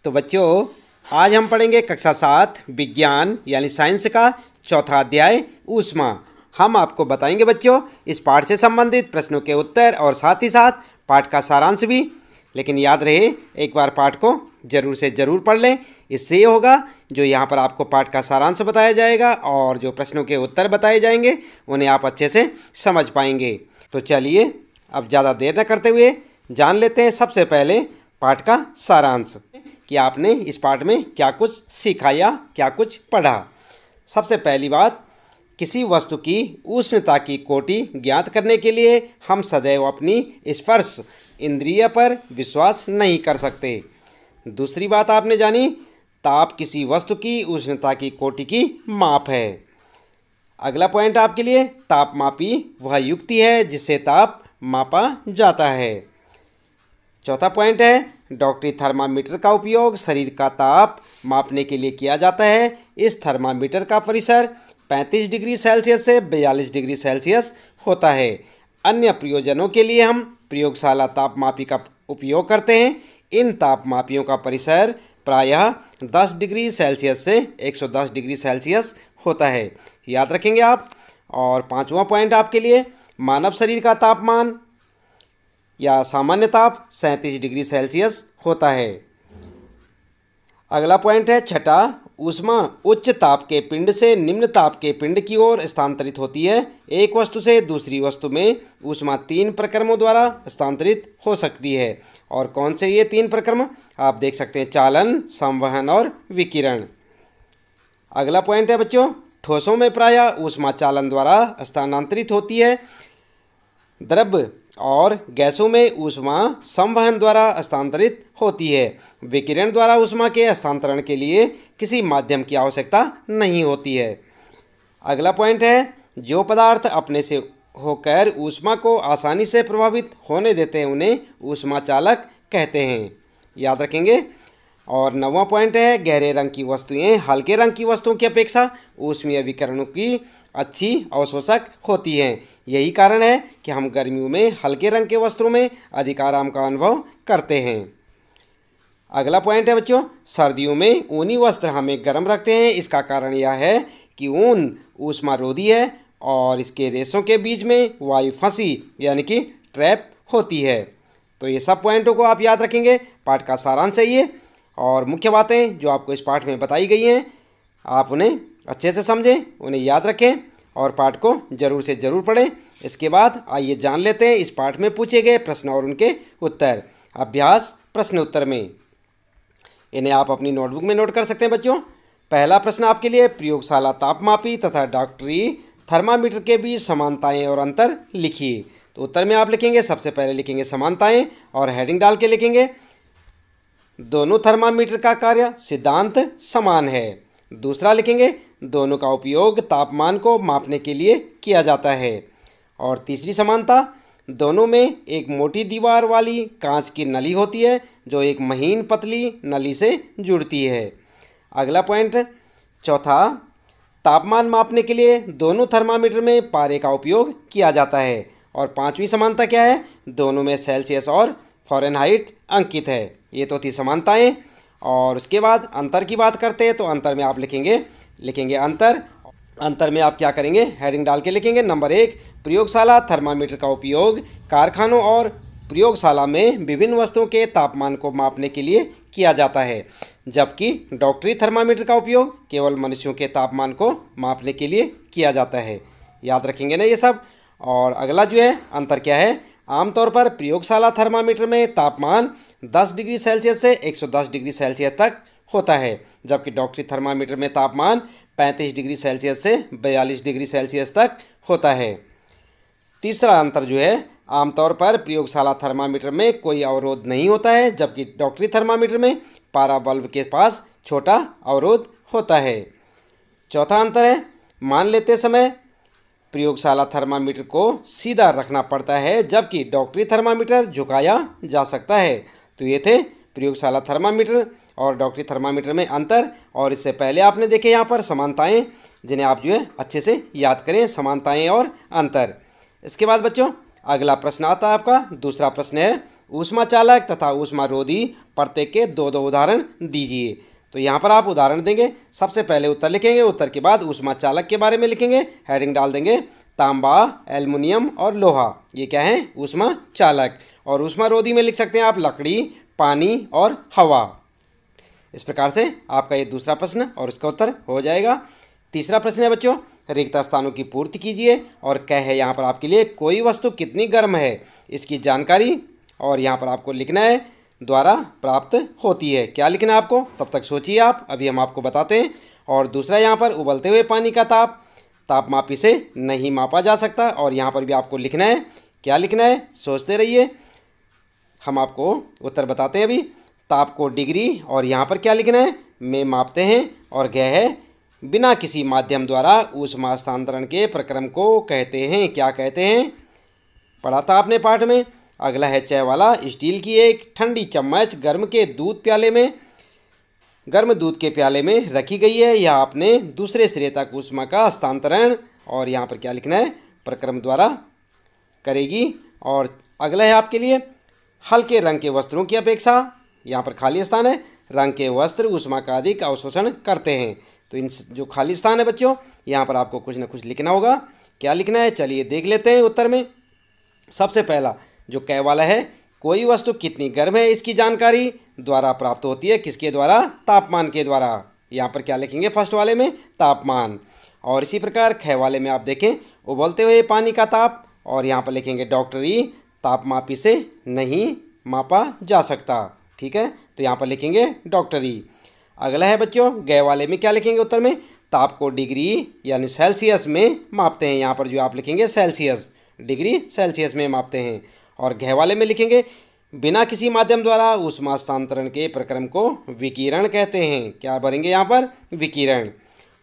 तो बच्चों, आज हम पढ़ेंगे कक्षा 7 विज्ञान यानी साइंस का चौथा अध्याय ऊष्मा। हम आपको बताएंगे बच्चों इस पाठ से संबंधित प्रश्नों के उत्तर और साथ ही साथ पाठ का सारांश भी। लेकिन याद रहे, एक बार पाठ को ज़रूर से ज़रूर पढ़ लें। इससे ये होगा जो यहाँ पर आपको पाठ का सारांश बताया जाएगा और जो प्रश्नों के उत्तर बताए जाएंगे उन्हें आप अच्छे से समझ पाएंगे। तो चलिए अब ज़्यादा देर न करते हुए जान लेते हैं सबसे पहले पाठ का सारांश कि आपने इस पाठ में क्या कुछ सीखा या क्या कुछ पढ़ा। सबसे पहली बात, किसी वस्तु की उष्णता की कोटि ज्ञात करने के लिए हम सदैव अपनी स्पर्श इंद्रिय पर विश्वास नहीं कर सकते। दूसरी बात आपने जानी, ताप किसी वस्तु की उष्णता की कोटि की माप है। अगला पॉइंट आपके लिए, तापमापी वह युक्ति है जिससे ताप मापा जाता है। चौथा पॉइंट है, डॉक्टरी थर्मामीटर का उपयोग शरीर का ताप मापने के लिए किया जाता है। इस थर्मामीटर का परिसर 35 डिग्री सेल्सियस से 42 डिग्री सेल्सियस होता है। अन्य प्रयोजनों के लिए हम प्रयोगशाला तापमापी का उपयोग करते हैं। इन तापमापियों का परिसर प्रायः 10 डिग्री सेल्सियस से 110 डिग्री सेल्सियस होता है, याद रखेंगे आप। और पांचवा पॉइंट आपके लिए, मानव शरीर का तापमान या सामान्य ताप 37 डिग्री सेल्सियस होता है। अगला पॉइंट है छठा, ऊष्मा उच्च ताप के पिंड से निम्न ताप के पिंड की ओर स्थानांतरित होती है। एक वस्तु से दूसरी वस्तु में ऊष्मा 3 प्रक्रमों द्वारा स्थानांतरित हो सकती है। और कौन से ये 3 प्रक्रम आप देख सकते हैं, चालन, संवहन और विकिरण। अगला पॉइंट है बच्चों, ठोसों में प्रायः ऊष्मा चालन द्वारा स्थानांतरित होती है। द्रव और गैसों में ऊष्मा संवहन द्वारा स्थानांतरित होती है। विकिरण द्वारा ऊष्मा के हस्तांतरण के लिए किसी माध्यम की आवश्यकता नहीं होती है। अगला पॉइंट है, जो पदार्थ अपने से होकर ऊष्मा को आसानी से प्रभावित होने देते हैं उन्हें ऊष्मा चालक कहते हैं, याद रखेंगे। और 9वां पॉइंट है, गहरे रंग की वस्तुएं हल्के रंग की वस्तुओं की अपेक्षा ऊष्मीय विकिरणों की अच्छी अवशोषक होती हैं। यही कारण है कि हम गर्मियों में हल्के रंग के वस्त्रों में अधिक आराम का अनुभव करते हैं। अगला पॉइंट है बच्चों, सर्दियों में ऊनी वस्त्र हमें गर्म रखते हैं। इसका कारण यह है कि ऊन ऊष्मारोधी है और इसके रेशों के बीच में वायु फंसी यानी कि ट्रैप होती है। तो ये सब पॉइंटों को आप याद रखेंगे। पाठ का सारांश है ये, और मुख्य बातें जो आपको इस पाठ में बताई गई हैं आप उन्हें अच्छे से समझें, उन्हें याद रखें और पाठ को ज़रूर से ज़रूर पढ़ें। इसके बाद आइए जान लेते हैं इस पाठ में पूछे गए प्रश्न और उनके उत्तर। अभ्यास प्रश्न उत्तर में इन्हें आप अपनी नोटबुक में नोट कर सकते हैं बच्चों। पहला प्रश्न आपके लिए, प्रयोगशाला तापमापी तथा डॉक्टरी थर्मामीटर के बीच समानताएं और अंतर लिखिए। तो उत्तर में आप लिखेंगे, सबसे पहले लिखेंगे समानताएं और हेडिंग डाल के लिखेंगे, दोनों थर्मामीटर का कार्य सिद्धांत समान है। दूसरा लिखेंगे, दोनों का उपयोग तापमान को मापने के लिए किया जाता है। और तीसरी समानता, दोनों में एक मोटी दीवार वाली कांच की नली होती है जो एक महीन पतली नली से जुड़ती है। अगला पॉइंट चौथा, तापमान मापने के लिए दोनों थर्मामीटर में पारे का उपयोग किया जाता है। और पांचवी समानता क्या है, दोनों में सेल्सियस और फ़ारेनहाइट अंकित है। ये तो थी समानताएं। और उसके बाद अंतर की बात करते हैं, तो अंतर में आप लिखेंगे अंतर में आप क्या करेंगे, हेडिंग डाल के लिखेंगे। नंबर 1, प्रयोगशाला थर्मामीटर का उपयोग कारखानों और प्रयोगशाला में विभिन्न वस्तुओं के तापमान को मापने के लिए किया जाता है, जबकि डॉक्टरी थर्मामीटर का उपयोग केवल मनुष्यों के तापमान को मापने के लिए किया जाता है। याद रखेंगे ना ये सब। और अगला जो है अंतर क्या है, आमतौर पर प्रयोगशाला थर्मामीटर में तापमान 10 डिग्री सेल्सियस से 110 डिग्री सेल्सियस तक होता है, जबकि डॉक्टरी थर्मामीटर में तापमान 35 डिग्री सेल्सियस से 42 डिग्री सेल्सियस तक होता है। तीसरा अंतर जो है, आमतौर पर प्रयोगशाला थर्मामीटर में कोई अवरोध नहीं होता है, जबकि डॉक्टरी थर्मामीटर में पारा बल्ब के पास छोटा अवरोध होता है। चौथा अंतर है, मान लेते समय प्रयोगशाला थर्मामीटर को सीधा रखना पड़ता है, जबकि डॉक्टरी थर्मामीटर झुकाया जा सकता है। तो ये थे प्रयोगशाला थर्मामीटर और डॉक्टरी थर्मामीटर में अंतर। और इससे पहले आपने देखे यहाँ पर समानताएं, जिन्हें आप जो है अच्छे से याद करें, समानताएं और अंतर। इसके बाद बच्चों अगला प्रश्न आता है आपका। दूसरा प्रश्न है, ऊष्मा चालक तथा ऊष्मा रोधी प्रत्येक के दो दो उदाहरण दीजिए। तो यहाँ पर आप उदाहरण देंगे। सबसे पहले उत्तर लिखेंगे, उत्तर के बाद ऊष्मा चालक के बारे में लिखेंगे, हेडिंग डाल देंगे तांबा, एल्युमिनियम और लोहा, ये क्या है ऊष्मा चालक। और ऊष्मा रोधी में लिख सकते हैं आप लकड़ी, पानी और हवा। इस प्रकार से आपका ये दूसरा प्रश्न और उसका उत्तर हो जाएगा। तीसरा प्रश्न है बच्चों, रिक्त स्थानों की पूर्ति कीजिए और क्या है यहाँ पर आपके लिए कोई वस्तु कितनी गर्म है इसकी जानकारी और यहाँ पर आपको लिखना है द्वारा प्राप्त होती है। क्या लिखना है आपको, तब तक सोचिए आप, अभी हम आपको बताते हैं। और दूसरा यहाँ पर उबलते हुए पानी का ताप तापमापी से नहीं मापा जा सकता और यहाँ पर भी आपको लिखना है। क्या लिखना है, सोचते रहिए, हम आपको उत्तर बताते हैं अभी। ताप को डिग्री और यहाँ पर क्या लिखना है में मापते हैं और यह है बिना किसी माध्यम द्वारा ऊष्मा हस्तांतरण के प्रक्रम को कहते हैं। क्या कहते हैं, पढ़ा था आपने पाठ में। अगला है चाय वाला, स्टील की एक ठंडी चम्मच गर्म दूध के प्याले में रखी गई है, यह अपने दूसरे सिरे तक ऊष्मा का हस्तांतरण और यहाँ पर क्या लिखना है प्रक्रम द्वारा करेगी। और अगला है आपके लिए हल्के रंग के वस्त्रों की अपेक्षा, यहाँ पर खाली स्थान है, रंग के वस्त्र ऊष्मा का अधिक अवशोषण करते हैं। तो इन जो खाली स्थान है बच्चों यहाँ पर आपको कुछ ना कुछ लिखना होगा। क्या लिखना है चलिए देख लेते हैं उत्तर में। सबसे पहला जो कै वाला है, कोई वस्तु कितनी गर्म है इसकी जानकारी द्वारा प्राप्त होती है, किसके द्वारा, तापमान के द्वारा। यहाँ पर क्या लिखेंगे फर्स्ट वाले में तापमान। और इसी प्रकार ख वाले में आप देखें उबलते हुए पानी का ताप और यहाँ पर लिखेंगे डॉक्टरी, तापमापी से नहीं मापा जा सकता। ठीक है, तो यहाँ पर लिखेंगे डॉक्टरी। अगला है बच्चों गै वाले में क्या लिखेंगे उत्तर में, ताप को डिग्री यानी सेल्सियस में मापते हैं। यहाँ पर जो आप लिखेंगे सेल्सियस, डिग्री सेल्सियस में मापते हैं। और घ वाले में लिखेंगे बिना किसी माध्यम द्वारा ऊष्मा हस्तांतरण के प्रक्रम को विकिरण कहते हैं। क्या भरेंगे यहाँ पर, विकिरण।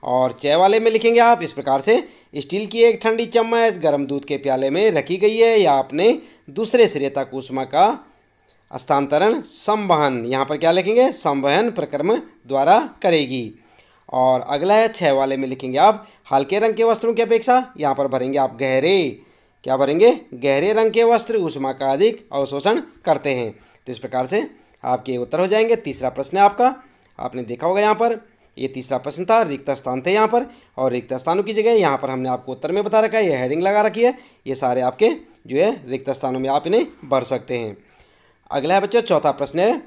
और च वाले में लिखेंगे आप इस प्रकार से, स्टील की एक ठंडी चम्मच गर्म दूध के प्याले में रखी गई है, या अपने दूसरे सिरे तक ऊष्मा का हस्तांतरण संवहन, यहाँ पर क्या लिखेंगे संवहन प्रक्रम द्वारा करेगी। और अगला है छ वाले में लिखेंगे आप हल्के रंग के वस्त्रों की अपेक्षा, यहाँ पर भरेंगे आप गहरे। क्या भरेंगे, गहरे रंग के वस्त्र ऊष्मा का अधिक अवशोषण करते हैं। तो इस प्रकार से आपके उत्तर हो जाएंगे। तीसरा प्रश्न है आपका, आपने देखा होगा यहाँ पर ये तीसरा प्रश्न था, रिक्त स्थान थे यहाँ पर, और रिक्त स्थानों की जगह यहाँ पर हमने आपको उत्तर में बता रखा है, ये हेडिंग लगा रखी है, ये सारे आपके जो है रिक्त स्थानों में आप इन्हें भर सकते हैं। अगला है बच्चों चौथा प्रश्न है,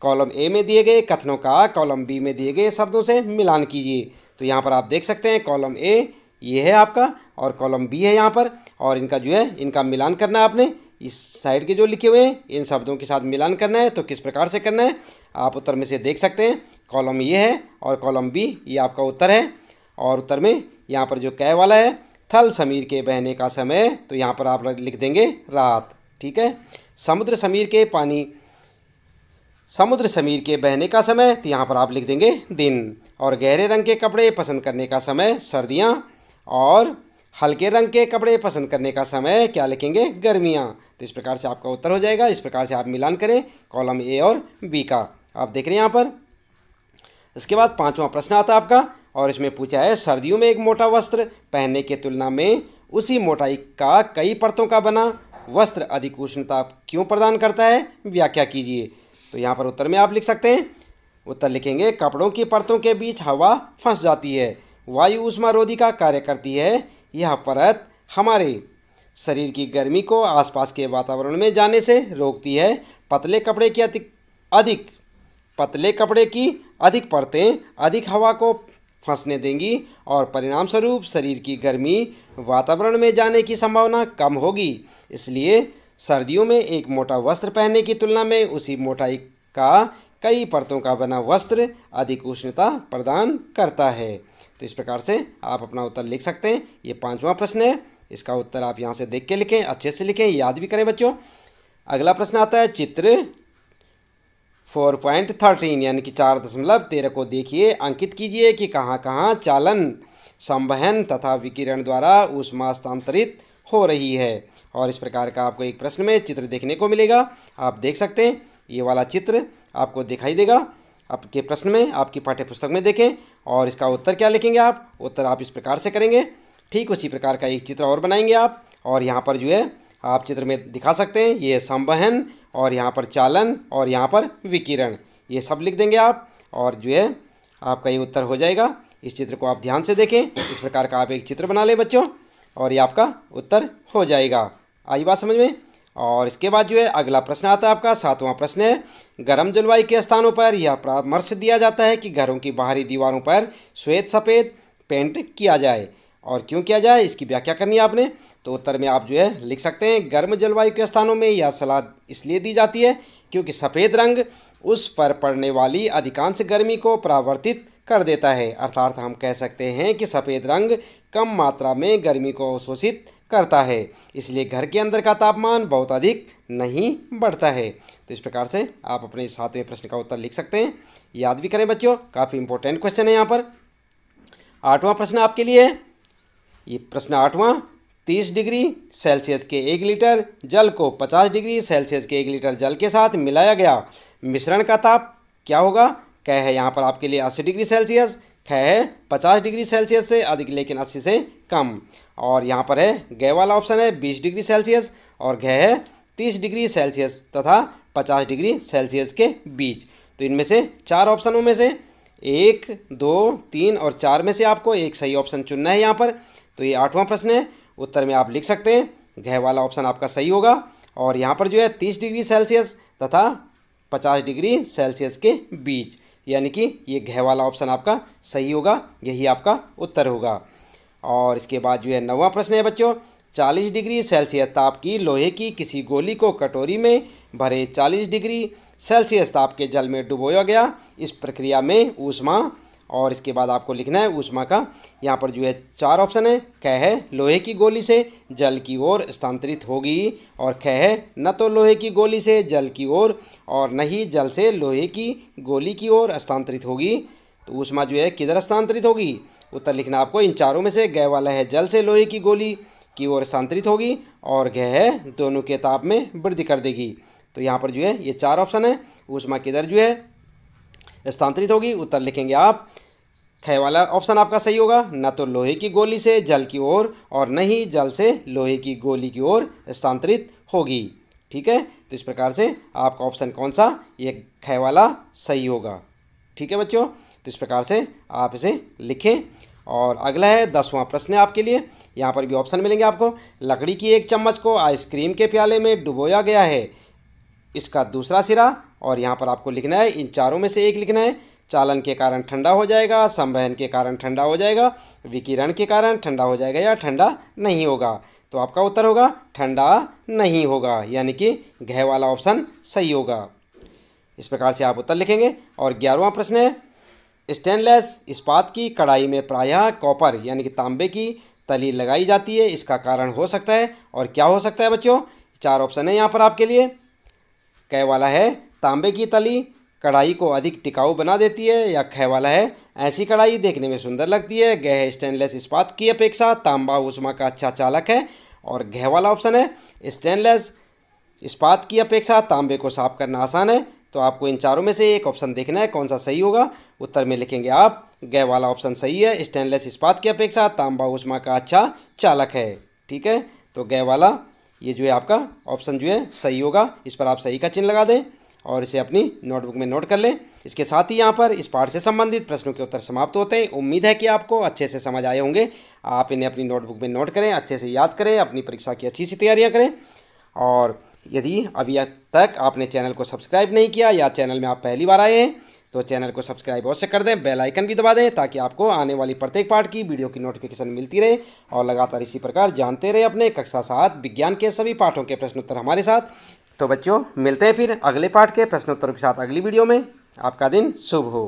कॉलम ए में दिए गए कथनों का कॉलम बी में दिए गए शब्दों से मिलान कीजिए। तो यहाँ पर आप देख सकते हैं कॉलम ए ये है आपका और कॉलम बी है यहाँ पर, और इनका जो है इनका मिलान करना है आपने, इस साइड के जो लिखे हुए हैं इन शब्दों के साथ मिलान करना है। तो किस प्रकार से करना है आप उत्तर में से देख सकते हैं, कॉलम ये है और कॉलम बी ये आपका उत्तर है। और उत्तर में यहाँ पर जो कै वाला है, थल समीर के बहने का समय, तो यहाँ पर आप लिख देंगे रात। ठीक है, समुद्र समीर के बहने का समय, तो यहाँ पर आप लिख देंगे दिन। और गहरे रंग के कपड़े पसंद करने का समय सर्दियाँ, और हल्के रंग के कपड़े पसंद करने का समय क्या लिखेंगे गर्मियाँ। तो इस प्रकार से आपका उत्तर हो जाएगा। इस प्रकार से आप मिलान करें कॉलम ए और बी का, आप देख रहे हैं यहाँ पर। इसके बाद पांचवा प्रश्न आता है आपका, और इसमें पूछा है सर्दियों में एक मोटा वस्त्र पहनने की तुलना में उसी मोटाई का कई परतों का बना वस्त्र अधिक उष्णता क्यों प्रदान करता है, व्याख्या कीजिए। तो यहाँ पर उत्तर में आप लिख सकते हैं, उत्तर लिखेंगे कपड़ों की परतों के बीच हवा फंस जाती है, वायु ऊष्मा रोधी का कार्य करती है, यह परत हमारे शरीर की गर्मी को आसपास के वातावरण में जाने से रोकती है, पतले कपड़े की अधिक परतें अधिक हवा को फंसने देंगी और परिणाम स्वरूप शरीर की गर्मी वातावरण में जाने की संभावना कम होगी। इसलिए सर्दियों में एक मोटा वस्त्र पहनने की तुलना में उसी मोटाई का कई परतों का बना वस्त्र अधिक उष्णता प्रदान करता है। तो इस प्रकार से आप अपना उत्तर लिख सकते हैं। ये पांचवा प्रश्न है, इसका उत्तर आप यहाँ से देख के लिखें, अच्छे से लिखें, याद भी करें बच्चों। अगला प्रश्न आता है चित्र 4.13 यानी कि 4.13 को देखिए, अंकित कीजिए कि कहाँ कहाँ चालन, संवहन तथा विकिरण द्वारा ऊष्मा हस्तांतरित हो रही है। और इस प्रकार का आपको एक प्रश्न में चित्र देखने को मिलेगा, आप देख सकते हैं, ये वाला चित्र आपको दिखाई देगा आपके प्रश्न में, आपकी पाठ्य पुस्तक में देखें। और इसका उत्तर क्या लिखेंगे आप, उत्तर आप इस प्रकार से करेंगे, ठीक उसी प्रकार का एक चित्र और बनाएंगे आप, और यहाँ पर जो है आप चित्र में दिखा सकते हैं। ये संवहन और यहाँ पर चालन और यहाँ पर विकिरण, ये सब लिख देंगे आप और जो है आपका ये उत्तर हो जाएगा। इस चित्र को आप ध्यान से देखें। इस प्रकार का आप एक चित्र बना लें बच्चों और ये आपका उत्तर हो जाएगा। आई बात समझ में। और इसके बाद जो है अगला प्रश्न आता है आपका 7वां प्रश्न है, गर्म जलवायु के स्थानों पर यह परामर्श दिया जाता है कि घरों की बाहरी दीवारों पर श्वेत सफ़ेद पेंट किया जाए और क्यों किया जाए, इसकी व्याख्या करनी है आपने। तो उत्तर में आप जो है लिख सकते हैं, गर्म जलवायु के स्थानों में यह सलाह इसलिए दी जाती है क्योंकि सफ़ेद रंग उस पर पड़ने वाली अधिकांश गर्मी को परावर्तित कर देता है। अर्थात हम कह सकते हैं कि सफ़ेद रंग कम मात्रा में गर्मी को अवशोषित करता है, इसलिए घर के अंदर का तापमान बहुत अधिक नहीं बढ़ता है। तो इस प्रकार से आप अपने 7वें प्रश्न का उत्तर लिख सकते हैं। याद भी करें बच्चों, काफ़ी इंपॉर्टेंट क्वेश्चन है यहाँ पर। 8वां प्रश्न आपके लिए है। ये प्रश्न 8वां, 30 डिग्री सेल्सियस के 1 लीटर जल को 50 डिग्री सेल्सियस के 1 लीटर जल के साथ मिलाया गया मिश्रण का ताप क्या होगा। क है यहाँ पर आपके लिए 80 डिग्री सेल्सियस, ख है 50 डिग्री सेल्सियस से अधिक लेकिन 80 से कम, और यहाँ पर है ग वाला ऑप्शन है 20 डिग्री सेल्सियस और घ है 30 डिग्री सेल्सियस तथा 50 डिग्री सेल्सियस के बीच। तो इनमें से 4 ऑप्शनों में से 1, 2, 3 और 4 में से आपको एक सही ऑप्शन चुनना है यहाँ पर। तो ये 8वां प्रश्न है। उत्तर में आप लिख सकते हैं घ वाला ऑप्शन आपका सही होगा और यहाँ पर जो है 30 डिग्री सेल्सियस तथा 50 डिग्री सेल्सियस के बीच, यानी कि ये घ वाला ऑप्शन आपका सही होगा, यही आपका उत्तर होगा। और इसके बाद जो है 9वां प्रश्न है बच्चों, 40 डिग्री सेल्सियस ताप की लोहे की किसी गोली को कटोरी में भरे 40 डिग्री सेल्सियस ताप के जल में डुबोया गया। इस प्रक्रिया में ऊष्मा, और इसके बाद आपको लिखना है ऊष्मा का यहाँ पर जो है 4 ऑप्शन है। क है लोहे की गोली से जल की ओर स्थानांतरित होगी और ख है न तो लोहे की गोली से जल की ओर और न ही जल से लोहे की गोली की ओर स्थानांतरित होगी। तो ऊष्मा जो है किधर स्थानांतरित होगी, उत्तर लिखना आपको इन चारों में से। ग वाला है जल से लोहे की गोली की ओर स्थानांतरित होगी और घ है दोनों के ताप में वृद्धि कर देगी। तो यहाँ पर जो है ये 4 ऑप्शन है, ऊष्मा किधर जो है स्थानांतरित होगी, उत्तर लिखेंगे आप ख वाला ऑप्शन आपका सही होगा, न तो लोहे की गोली से जल की ओर और न ही जल से लोहे की गोली की ओर स्थानांतरित होगी। ठीक है, तो इस प्रकार से आपका ऑप्शन कौन सा, ये ख वाला सही होगा। ठीक है बच्चों, तो इस प्रकार से आप इसे लिखें। और अगला है 10वां प्रश्न है आपके लिए। यहाँ पर भी ऑप्शन मिलेंगे आपको। लकड़ी की एक चम्मच को आइसक्रीम के प्याले में डुबोया गया है, इसका दूसरा सिरा, और यहाँ पर आपको लिखना है इन चारों में से एक लिखना है। चालन के कारण ठंडा हो जाएगा, संवहन के कारण ठंडा हो जाएगा, विकिरण के कारण ठंडा हो जाएगा या ठंडा नहीं होगा। तो आपका उत्तर होगा ठंडा नहीं होगा, यानी कि घ वाला ऑप्शन सही होगा। इस प्रकार से आप उत्तर लिखेंगे। और 11वां प्रश्न है, स्टेनलेस इस्पात की कढ़ाई में प्रायः कॉपर यानी कि तांबे की तली लगाई जाती है, इसका कारण हो सकता है और क्या हो सकता है बच्चों। 4 ऑप्शन है यहाँ पर आपके लिए। क वाला है तांबे की तली कढ़ाई को अधिक टिकाऊ बना देती है, या ख वाला है ऐसी कढ़ाई देखने में सुंदर लगती है। ग है स्टेनलेस इस्पात की अपेक्षा तांबा ऊष्मा का अच्छा चालक है, और घ वाला ऑप्शन है स्टेनलेस इस्पात की अपेक्षा तांबे को साफ करना आसान है। तो आपको इन चारों में से एक ऑप्शन देखना है कौन सा सही होगा। उत्तर में लिखेंगे आप ग वाला ऑप्शन सही है, स्टेनलेस इस्पात की अपेक्षा तांबा ऊष्मा का अच्छा चालक है। ठीक है, तो ग वाला ये जो है आपका ऑप्शन जो है सही होगा। इस पर आप सही का चिन्ह लगा दें और इसे अपनी नोटबुक में नोट कर लें। इसके साथ ही यहाँ पर इस पाठ से संबंधित प्रश्नों के उत्तर समाप्त होते हैं। उम्मीद है कि आपको अच्छे से समझ आए होंगे। आप इन्हें अपनी नोटबुक में नोट करें, अच्छे से याद करें, अपनी परीक्षा की अच्छी सी तैयारियाँ करें। और यदि अभी तक आपने चैनल को सब्सक्राइब नहीं किया या चैनल में आप पहली बार आए हैं तो चैनल को सब्सक्राइब अवश्य कर दें, बेल आइकन भी दबा दें ताकि आपको आने वाली प्रत्येक पाठ की वीडियो की नोटिफिकेशन मिलती रहे और लगातार इसी प्रकार जानते रहे अपने कक्षा 7 विज्ञान के सभी पाठों के प्रश्नोत्तर हमारे साथ। तो बच्चों मिलते हैं फिर अगले पाठ के प्रश्नोत्तरों के साथ अगली वीडियो में। आपका दिन शुभ हो।